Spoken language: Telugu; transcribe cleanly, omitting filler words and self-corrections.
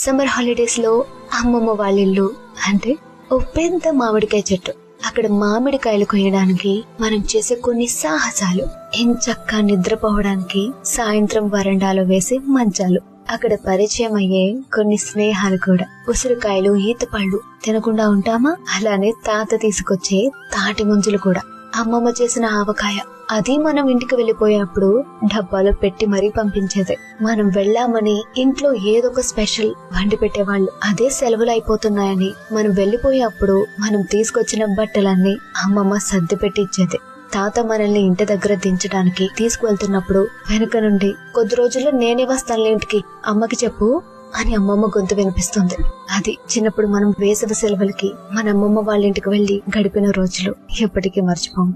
సమ్మర్ హాలిడేస్ లో అమ్మమ్మ వాళ్ళిల్లు అంటే ఓ పెద్ద మామిడికాయ చెట్టు. అక్కడ మామిడికాయలు కొయ్యడానికి మనం చేసే కొన్ని సాహసాలు, ఎంచక్కా నిద్రపోవడానికి సాయంత్రం వరండాలో వేసే మంచాలు, అక్కడ పరిచయం అయ్యే కొన్ని స్నేహాలు కూడా. ఉసిరికాయలు, ఈత పళ్ళు తినకుండా ఉంటామా? అలానే తాత తీసుకొచ్చే తాటి ముంజలు కూడా. అమ్మమ్మ చేసిన ఆవకాయ, అది మనం ఇంటికి వెళ్లిపోయేప్పుడు డబ్బాలో పెట్టి మరీ పంపించేదే. మనం వెళ్ళామని ఇంట్లో ఏదో ఒక స్పెషల్ వండి పెట్టేవాళ్ళు. అదే సెలవులు అయిపోతున్నాయని మనం వెళ్లిపోయేప్పుడు మనం తీసుకొచ్చిన బట్టలన్నీ అమ్మమ్మ సర్ది పెట్టి ఇచ్చేది. తాత మనల్ని ఇంటి దగ్గర దించడానికి తీసుకువెళ్తున్నప్పుడు వెనుక నుండి కొద్ది రోజుల్లో నేనే వస్తాను ఇంటికి, అమ్మకి చెప్పు అని అమ్మమ్మ గొంతు వినిపిస్తుంది. అది చిన్నప్పుడు మనం వేసవి సెలవులకి మన అమ్మమ్మ వాళ్ళ ఇంటికి వెళ్లి గడిపిన రోజులు ఎప్పటికీ మర్చిపోము.